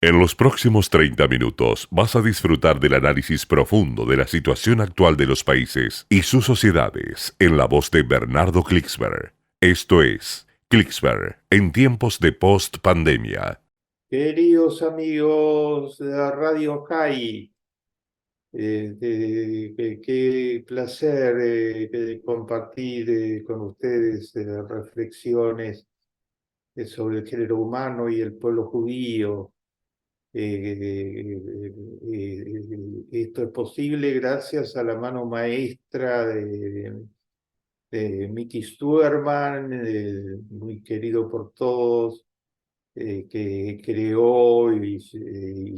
En los próximos 30 minutos vas a disfrutar del análisis profundo de la situación actual de los países y sus sociedades en la voz de Bernardo Klicksberg. Esto es Klicksberg en tiempos de post-pandemia. Queridos amigos de la Radio High, qué placer compartir con ustedes reflexiones sobre el género humano y el pueblo judío. Esto es posible gracias a la mano maestra de Mickey Stuerman, muy querido por todos, que creó y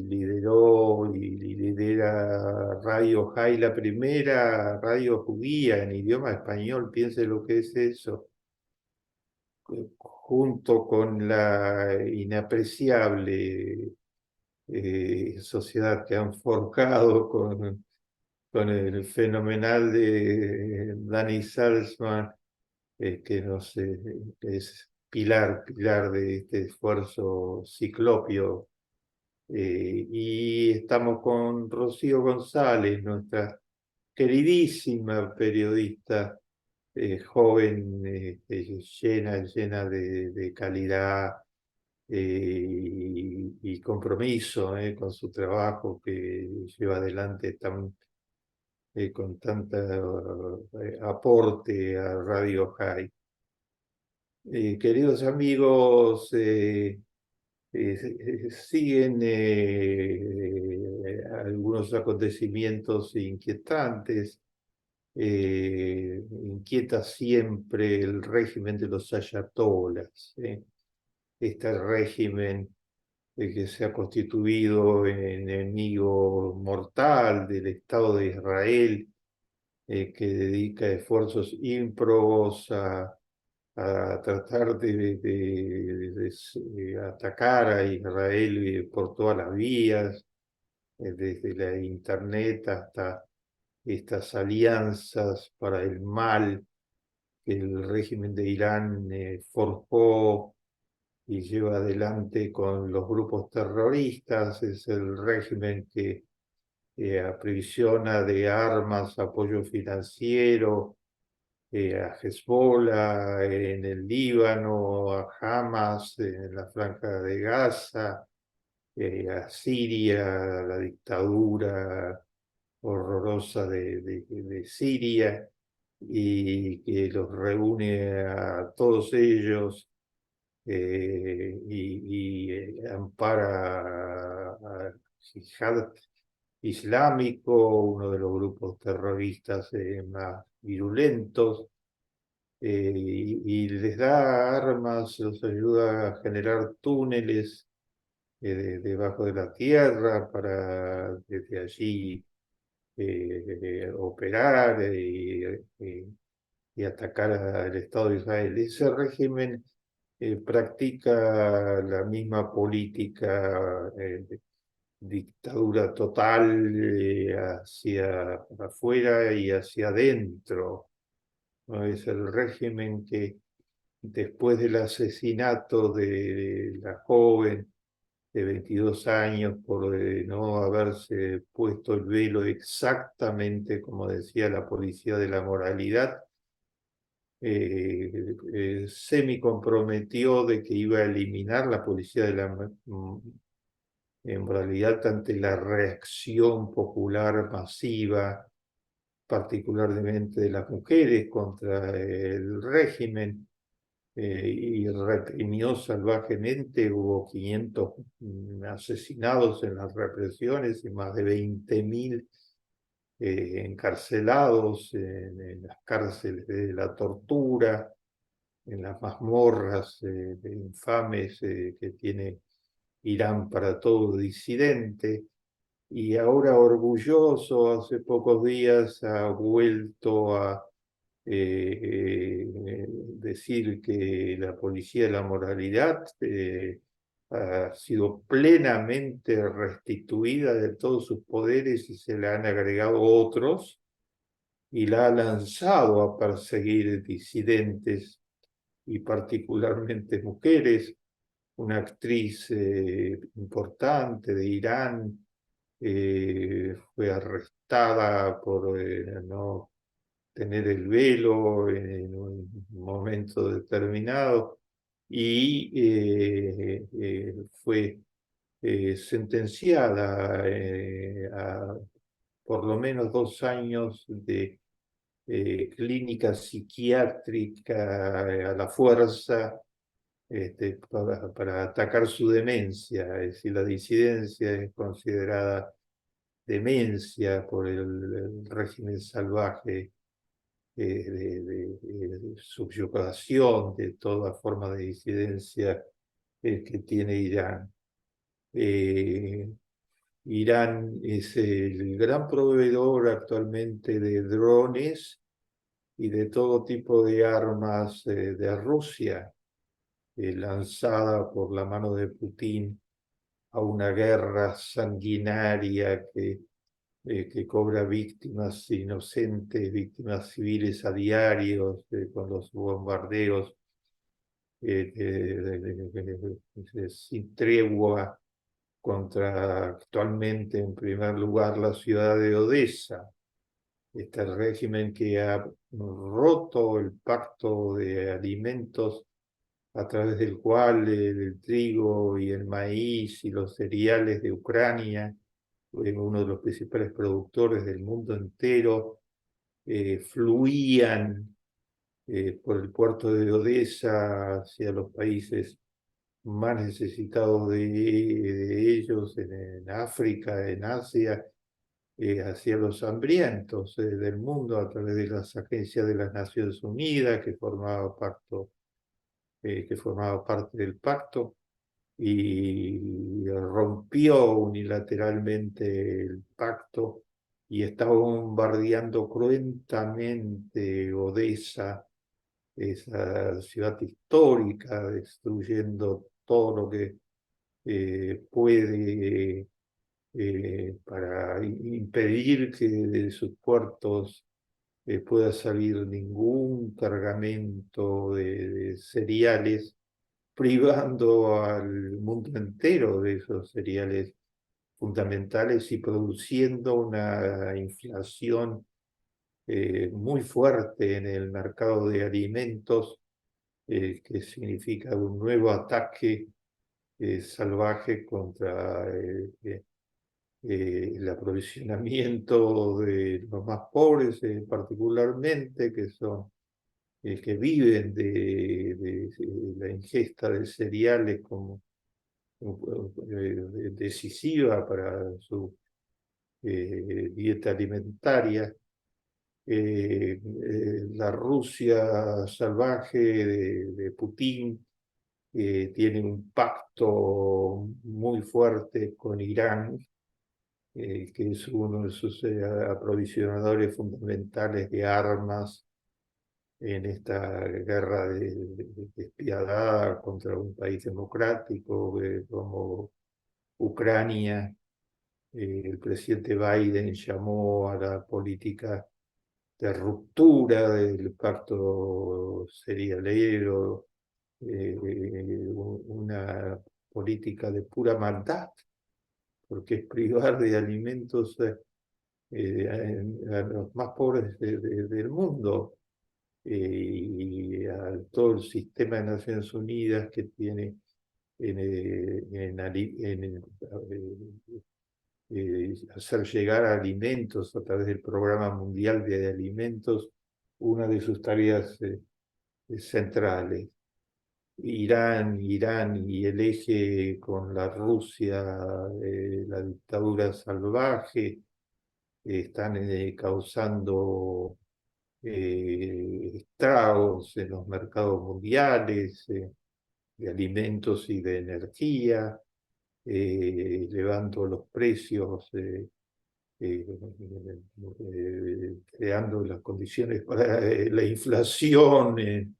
lideró y lidera Radio High, la primera radio judía en idioma español. Piense lo que es eso, junto con la inapreciable sociedad que han forjado con el fenomenal de Danny Salzman, que nos es pilar de este esfuerzo ciclopio. Y estamos con Rocío González, nuestra queridísima periodista, joven, llena de calidad y compromiso con su trabajo que lleva adelante con tanta aporte a Radio High. Queridos amigos, siguen algunos acontecimientos inquietantes. Inquieta siempre el régimen de los ayatolás, este régimen que se ha constituido en enemigo mortal del Estado de Israel, que dedica esfuerzos ímprobos a tratar de atacar a Israel por todas las vías, desde la internet hasta estas alianzas para el mal que el régimen de Irán forjó y lleva adelante con los grupos terroristas. Es el régimen que aprisiona de armas, apoyo financiero, a Hezbollah en el Líbano, a Hamas en la Franja de Gaza, a Siria, a la dictadura horrorosa de Siria, y que los reúne a todos ellos ampara a Jihad Islámico, uno de los grupos terroristas más virulentos, y les da armas, los ayuda a generar túneles debajo de la tierra para desde allí operar y atacar al Estado de Israel. Ese régimen practica la misma política de dictadura total hacia afuera y hacia adentro, ¿no? Es el régimen que después del asesinato de la joven de 22 años por no haberse puesto el velo exactamente como decía la policía de la moralidad, semi comprometió de que iba a eliminar la policía de la moralidad ante la reacción popular masiva, particularmente de las mujeres contra el régimen, y reprimió salvajemente. Hubo 500 asesinados en las represiones y más de 20.000 encarcelados en las cárceles de la tortura, en las mazmorras infames que tiene Irán para todo disidente. Y ahora orgulloso, hace pocos días ha vuelto a decir que la policía de la moralidad ha sido plenamente restituida de todos sus poderes y se le han agregado otros, y la ha lanzado a perseguir disidentes y particularmente mujeres. una actriz importante de Irán, fue arrestada por no tener el velo en un momento determinado y fue sentenciada a por lo menos 2 años de clínica psiquiátrica a la fuerza, para atacar su demencia. Es decir, la disidencia es considerada demencia por el régimen salvaje de subyugación de toda forma de disidencia que tiene Irán. Eh, Irán es el gran proveedor actualmente de drones y de todo tipo de armas de Rusia, lanzada por la mano de Putin a una guerra sanguinaria que cobra víctimas inocentes, víctimas civiles a diarios, con los bombardeos sin tregua contra actualmente, en primer lugar, la ciudad de Odessa, este régimen que ha roto el pacto de alimentos a través del cual el trigo y el maíz y los cereales de Ucrania, uno de los principales productores del mundo entero, fluían por el puerto de Odessa hacia los países más necesitados de ellos, en África, en Asia, hacia los hambrientos del mundo a través de las agencias de las Naciones Unidas que formaba parte del pacto, y rompió unilateralmente el pacto y estaba bombardeando cruentamente Odessa, esa ciudad histórica, destruyendo todo lo que puede, para impedir que de sus puertos pueda salir ningún cargamento de cereales, privando al mundo entero de esos cereales fundamentales y produciendo una inflación muy fuerte en el mercado de alimentos, que significa un nuevo ataque salvaje contra el aprovisionamiento de los más pobres, particularmente, que viven de la ingesta de cereales como decisiva para su dieta alimentaria. La Rusia salvaje de Putin tiene un pacto muy fuerte con Irán, que es uno de sus aprovisionadores fundamentales de armas en esta guerra despiadada contra un país democrático como Ucrania. El presidente Biden llamó a la política de ruptura del pacto cerealero, una política de pura maldad, porque es privar de alimentos a los más pobres del mundo, y a todo el sistema de Naciones Unidas que tiene hacer llegar alimentos a través del Programa Mundial de Alimentos, una de sus tareas centrales. Irán y el eje con la Rusia, la dictadura salvaje, están causando estragos en los mercados mundiales de alimentos y de energía, elevando los precios, creando las condiciones para la inflación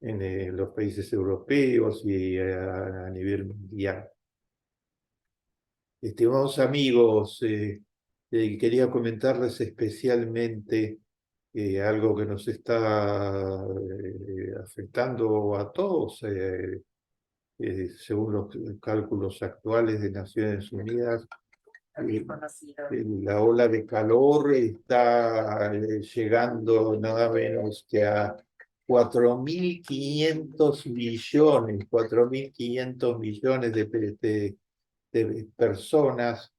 en los países europeos y a nivel mundial. Estimados amigos, quería comentarles especialmente algo que nos está afectando a todos según los cálculos actuales de Naciones Unidas, la ola de calor está llegando nada menos que a 4.500 millones de personas.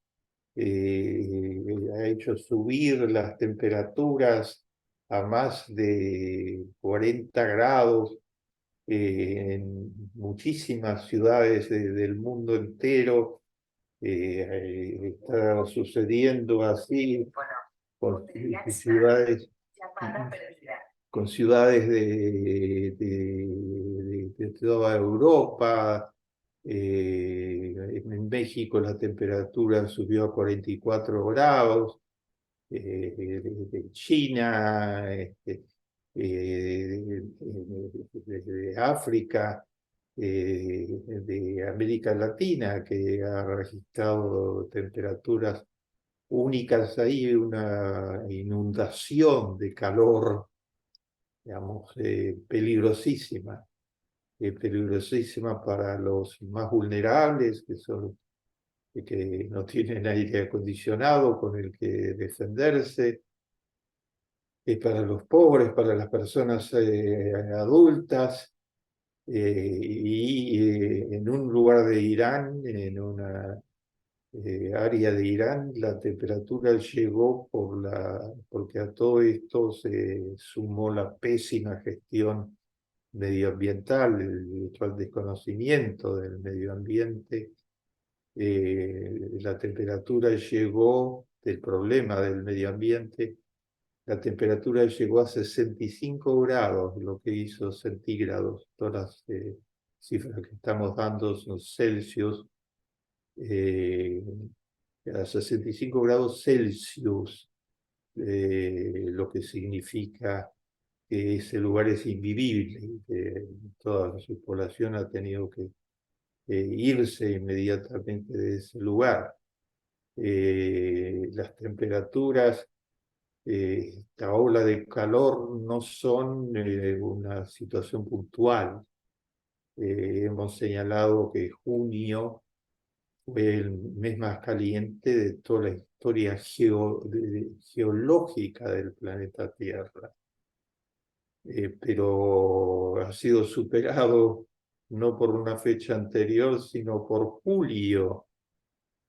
Ha hecho subir las temperaturas a más de 40 grados en muchísimas ciudades del mundo entero. Está sucediendo así con ciudades, con ciudades de toda Europa. En México la temperatura subió a 44 grados. De China, de África, de América Latina, que ha registrado temperaturas únicas ahí, una inundación de calor, digamos, peligrosísima para los más vulnerables, que son que no tienen aire acondicionado con el que defenderse, para los pobres, para las personas adultas, en un lugar de Irán, en una área de Irán, la temperatura llegó porque a todo esto se sumó la pésima gestión medioambiental, el desconocimiento del medio ambiente. La temperatura llegó del problema del medio ambiente. La temperatura llegó a 65 grados, lo que hizo centígrados. Todas las cifras que estamos dando son Celsius. eh, a 65 grados Celsius, lo que significa que ese lugar es invivible. Toda su población ha tenido que irse inmediatamente de ese lugar. Las temperaturas, esta ola de calor no son una situación puntual. Hemos señalado que junio fue el mes más caliente de toda la historia geológica del planeta Tierra. Pero ha sido superado no por una fecha anterior, sino por julio,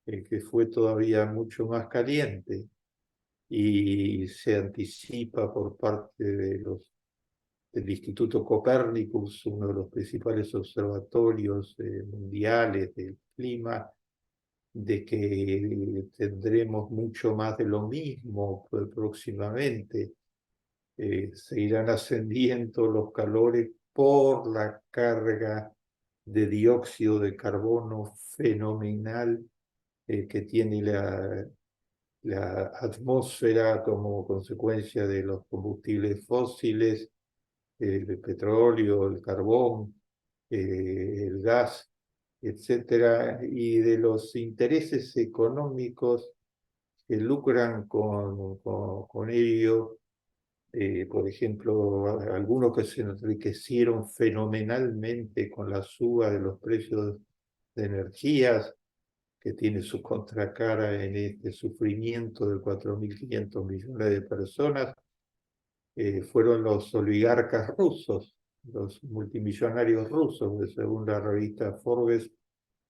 que fue todavía mucho más caliente, y se anticipa por parte del Instituto Copernicus, uno de los principales observatorios mundiales del clima, de que tendremos mucho más de lo mismo próximamente. Seguirán ascendiendo los calores por la carga de dióxido de carbono fenomenal que tiene la atmósfera como consecuencia de los combustibles fósiles, el petróleo, el carbón, el gas, etcétera, y de los intereses económicos que lucran con ello. Por ejemplo, algunos que se enriquecieron fenomenalmente con la suba de los precios de energías, que tiene su contracara en este sufrimiento de 4.500 millones de personas, fueron los oligarcas rusos, los multimillonarios rusos, que según la revista Forbes,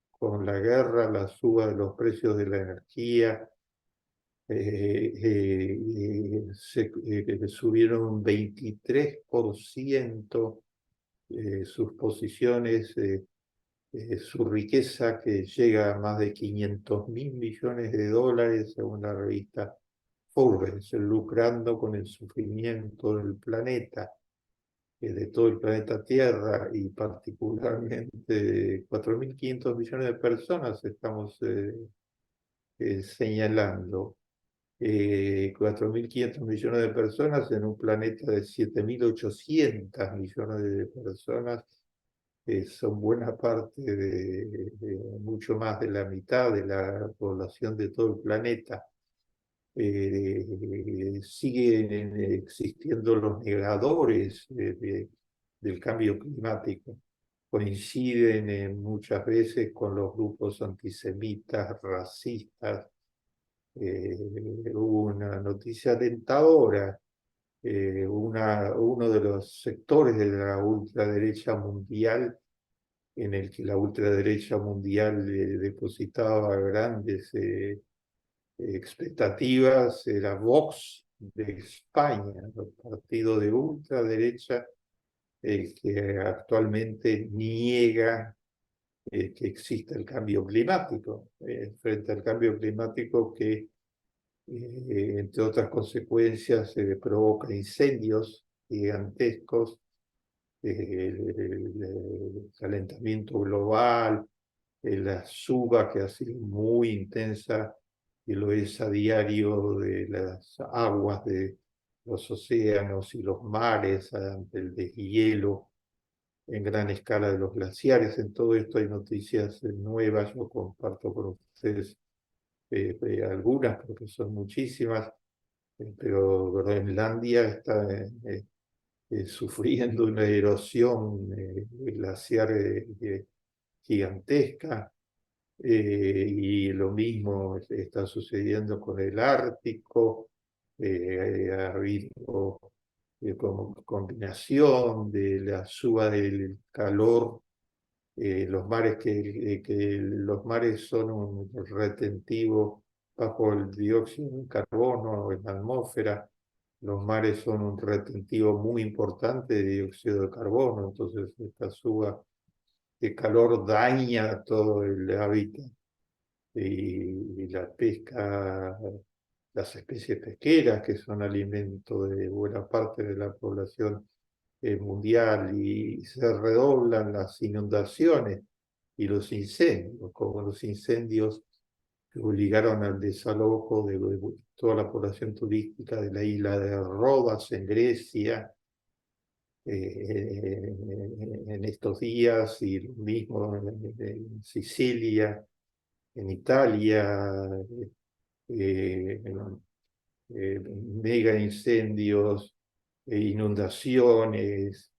con la guerra, la suba de los precios de la energía, subieron un 23% sus posiciones, su riqueza, que llega a más de 500.000 millones de dólares, según la revista Forbes, lucrando con el sufrimiento del planeta, de todo el planeta Tierra, y particularmente 4.500 millones de personas estamos señalando. 4.500 millones de personas en un planeta de 7.800 millones de personas, son buena parte mucho más de la mitad de la población de todo el planeta. Siguen existiendo los negadores del cambio climático. coinciden muchas veces con los grupos antisemitas, racistas. Hubo una noticia alentadora. Uno de los sectores de la ultraderecha mundial, en el que la ultraderecha mundial depositaba grandes expectativas, era Vox de España, el partido de ultraderecha, que actualmente niega que exista el cambio climático, frente al cambio climático que, entre otras consecuencias, provoca incendios gigantescos, el calentamiento global, la suba que ha sido muy intensa y lo es a diario de las aguas de los océanos y los mares ante el deshielo en gran escala de los glaciares. En todo esto hay noticias nuevas, yo comparto con ustedes algunas, porque son muchísimas, pero Groenlandia está sufriendo una erosión glaciar gigantesca, y lo mismo está sucediendo con el Ártico. Ha habido como combinación de la suba del calor, los mares que los mares son un retentivo bajo el dióxido de carbono en la atmósfera. Los mares son un retentivo muy importante de dióxido de carbono, entonces esta suba de calor daña todo el hábitat y la pesca, las especies pesqueras que son alimento de buena parte de la población mundial, y se redoblan las inundaciones y los incendios, como los incendios que obligaron al desalojo de toda la población turística de la isla de Rodas en Grecia en estos días, y lo mismo en Sicilia, en Italia, eh, mega incendios, inundaciones,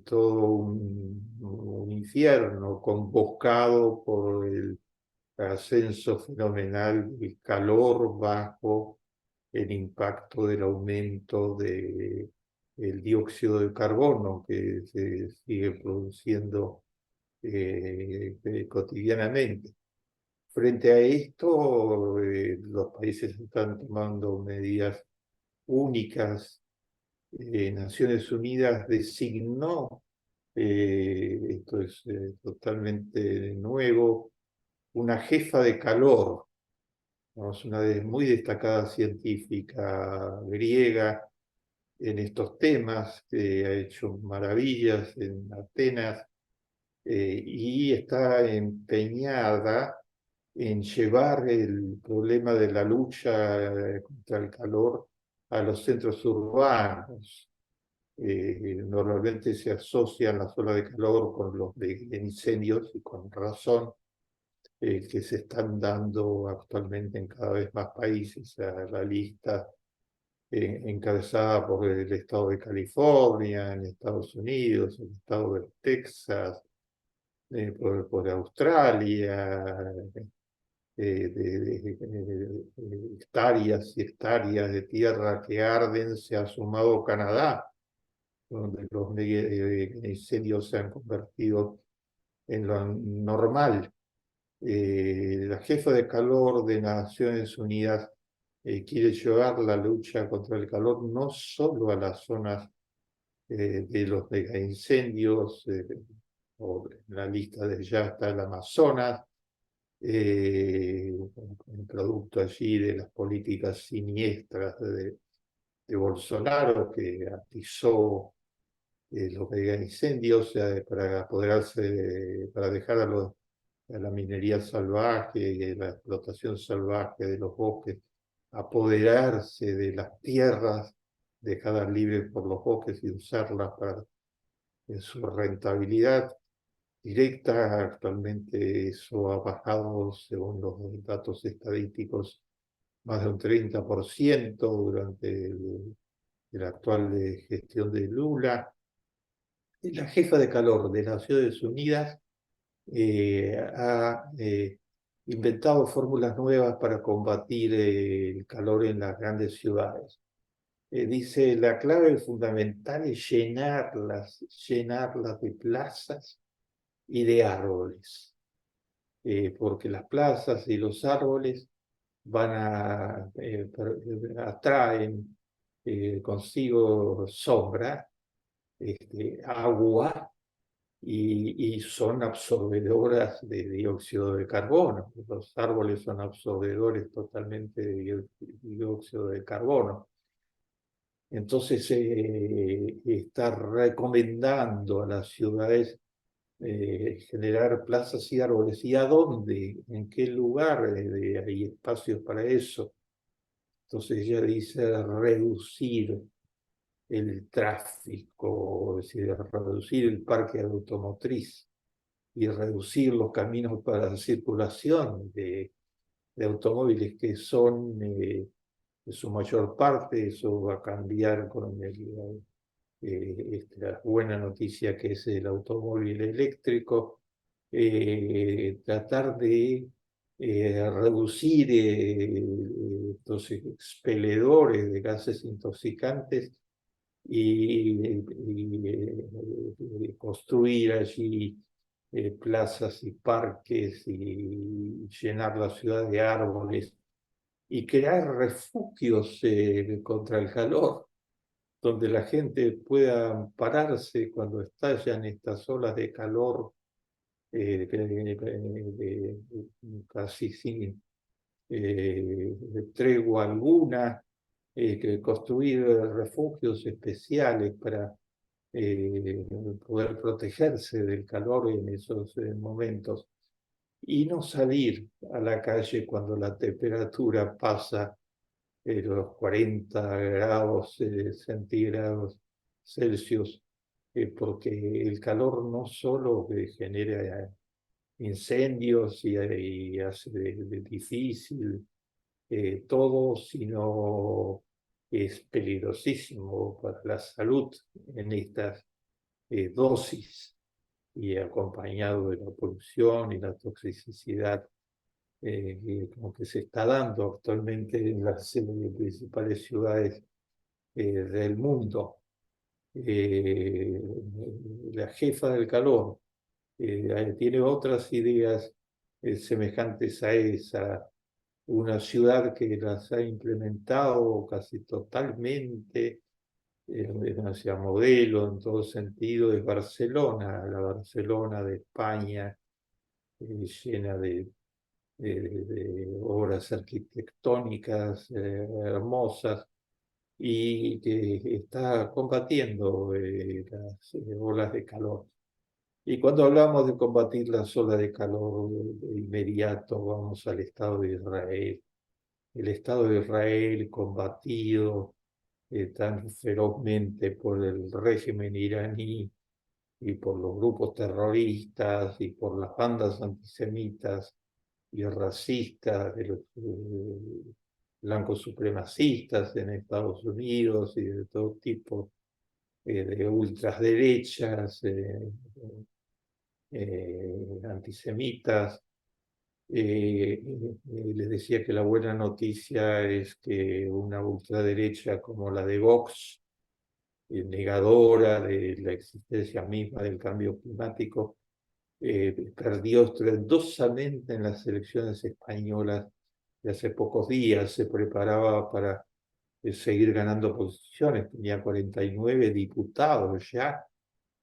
todo un infierno convocado por el ascenso fenomenal del calor bajo el impacto del aumento del dióxido de carbono que se sigue produciendo cotidianamente. Frente a esto, los países están tomando medidas únicas. Naciones Unidas designó, esto es totalmente nuevo, una jefa de calor, ¿no? Es una muy destacada científica griega en estos temas, que ha hecho maravillas en Atenas, y está empeñada en llevar el problema de la lucha contra el calor a los centros urbanos. Normalmente se asocian las olas de calor con los de incendios, y con razón, que se están dando actualmente en cada vez más países. A la lista encabezada por el estado de California en Estados Unidos, el estado de Texas, por Australia, hectáreas y hectáreas de tierra que arden. Se ha sumado Canadá, donde los incendios se han convertido en lo normal. La jefa de calor de Naciones Unidas quiere llevar la lucha contra el calor no solo a las zonas de los megaincendios, o en la lista de ya está el Amazonas, un producto allí de las políticas siniestras de Bolsonaro, que atizó los megaincendios para apoderarse, para dejar a la minería salvaje y a la explotación salvaje de los bosques, apoderarse de las tierras dejadas libres por los bosques y usarlas para en su rentabilidad directa. Actualmente eso ha bajado, según los datos estadísticos, más de un 30% durante la actual gestión de Lula. la jefa de calor de Naciones Unidas ha inventado fórmulas nuevas para combatir el calor en las grandes ciudades. Dice, la clave fundamental es llenarlas de plazas y de árboles, porque las plazas y los árboles atraen consigo sombra, agua, y son absorbedoras de dióxido de carbono. Los árboles son absorbedores totalmente de dióxido de carbono. Entonces está recomendando a las ciudades generar plazas y árboles. ¿Y a dónde? ¿En qué lugar hay espacios para eso? Entonces ella dice reducir el tráfico, es decir, reducir el parque automotriz y reducir los caminos para la circulación de automóviles que son en su mayor parte. Eso va a cambiar con la buena noticia que es el automóvil eléctrico. Tratar de reducir estos expeledores de gases intoxicantes y construir allí plazas y parques y llenar la ciudad de árboles y crear refugios contra el calor, donde la gente pueda pararse cuando estallan estas olas de calor casi sin tregua alguna, que construir refugios especiales para poder protegerse del calor en esos momentos y no salir a la calle cuando la temperatura pasa los 40 grados centígrados Celsius, porque el calor no solo genera incendios y hace difícil todo, sino es peligrosísimo para la salud en estas dosis y acompañado de la polución y la toxicidad como que se está dando actualmente en las principales ciudades del mundo. Eh, la jefa del calor tiene otras ideas semejantes a esa. Una ciudad que las ha implementado casi totalmente, hacia modelo en todo sentido, es Barcelona, la Barcelona de España, llena de obras arquitectónicas hermosas y que está combatiendo las olas de calor. Y cuando hablamos de combatir las olas de calor de inmediato, vamos al Estado de Israel. El Estado de Israel combatido tan ferozmente por el régimen iraní y por los grupos terroristas y por las bandas antisemitas y racistas de los blancos supremacistas en Estados Unidos y de todo tipo de ultraderechas, antisemitas. Les decía que la buena noticia es que una ultraderecha como la de Vox, negadora de la existencia misma del cambio climático, perdió estrepitosamente en las elecciones españolas de hace pocos días. Se preparaba para seguir ganando posiciones, tenía 49 diputados ya,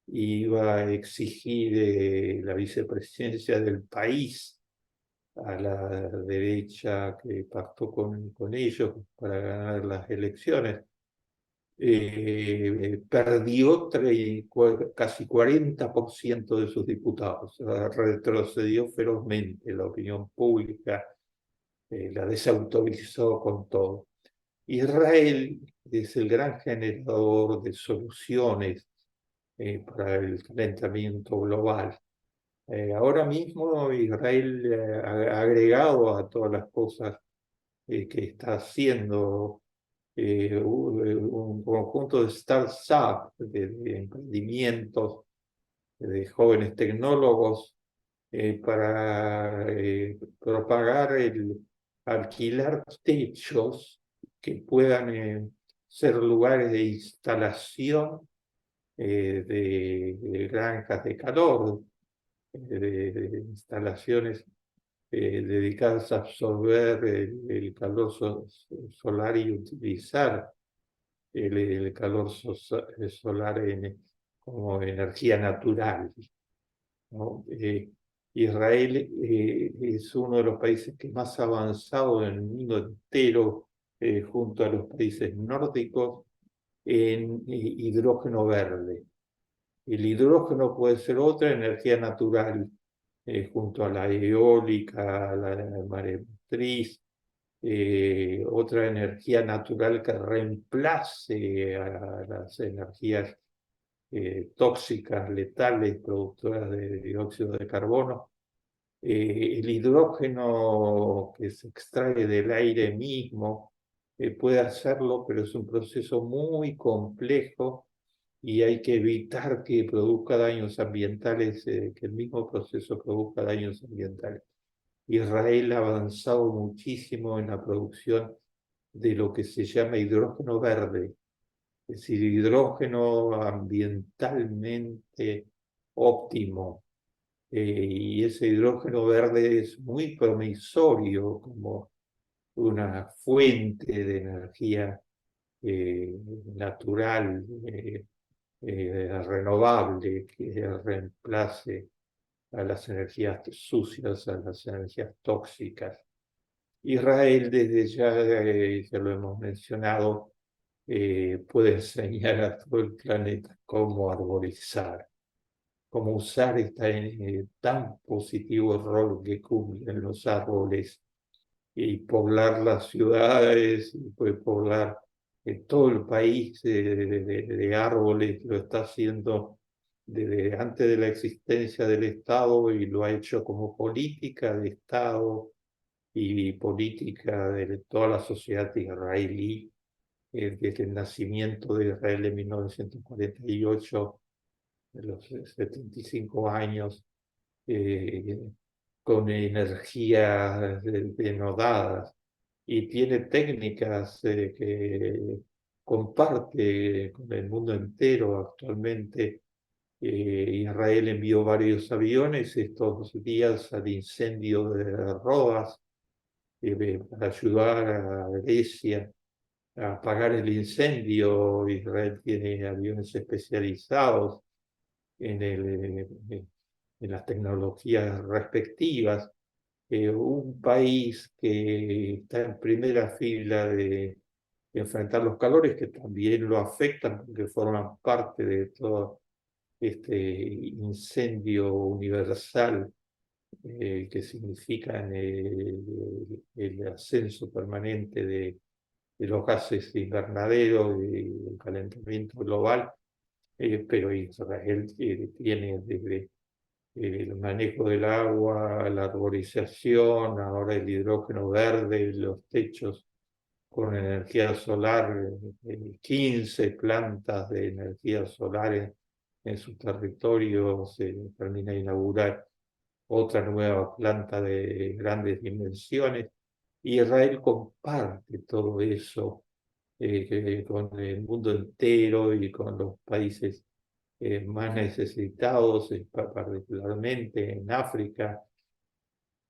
y iba a exigir la vicepresidencia del país a la derecha que pactó con ellos para ganar las elecciones. Perdió casi 40% de sus diputados, retrocedió ferozmente la opinión pública, la desautorizó con todo. Israel es el gran generador de soluciones para el calentamiento global. Ahora mismo Israel ha agregado a todas las cosas que está haciendo un conjunto de startups, de emprendimientos de jóvenes tecnólogos para propagar alquilar techos que puedan ser lugares de instalación de granjas de calor, de instalaciones dedicadas a absorber el calor solar y utilizar el calor solar como energía natural, ¿no? Israel es uno de los países que más ha avanzado en el mundo entero, junto a los países nórdicos, en hidrógeno verde. El hidrógeno puede ser otra energía natural, junto a la eólica, a la maremotriz, otra energía natural que reemplace a las energías tóxicas, letales, productoras de dióxido de carbono. El hidrógeno que se extrae del aire mismo puede hacerlo, pero es un proceso muy complejo y hay que evitar que produzca daños ambientales, que el mismo proceso produzca daños ambientales. Israel ha avanzado muchísimo en la producción de lo que se llama hidrógeno verde, es decir, hidrógeno ambientalmente óptimo. Y ese hidrógeno verde es muy promisorio como una fuente de energía natural, renovable, que reemplace a las energías sucias, a las energías tóxicas. Israel, desde ya lo hemos mencionado, puede enseñar a todo el planeta cómo arborizar, cómo usar este tan positivo rol que cumplen los árboles y poblar las ciudades, y puede poblar todo el país de árboles, lo está haciendo desde antes de la existencia del Estado y lo ha hecho como política de Estado y política de toda la sociedad israelí, desde el nacimiento de Israel en 1948, de los 75 años, eh, con energías denodadas, y tiene técnicas que comparte con el mundo entero actualmente. Israel envió varios aviones estos días al incendio de Rodas, para ayudar a Grecia a apagar el incendio. Israel tiene aviones especializados en las tecnologías respectivas. Un país que está en primera fila de enfrentar los calores, que también lo afectan porque forman parte de todo este incendio universal, que significa el ascenso permanente de los gases invernaderos y el calentamiento global. Pero Israel tiene desde el manejo del agua, la arborización, ahora el hidrógeno verde, los techos con energía solar, 15 plantas de energía solar en su territorio. Se termina de inaugurar otra nueva planta de grandes dimensiones. Israel comparte todo eso con el mundo entero y con los países más necesitados, particularmente en África.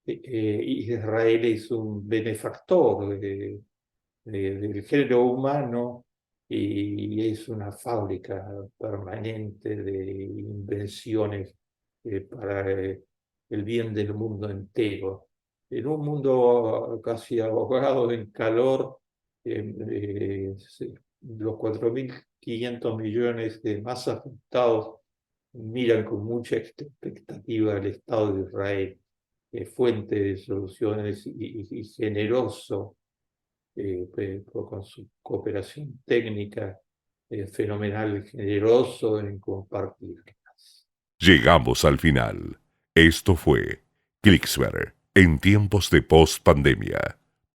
Israel es un benefactor del género humano y es una fábrica permanente de invenciones para el bien del mundo entero. En un mundo casi ahogado en calor, los 4.500 millones de más afectados miran con mucha expectativa al Estado de Israel, fuente de soluciones y generoso, con su cooperación técnica fenomenal, generoso en compartir. Llegamos al final. Esto fue Clicksberg en tiempos de post-pandemia.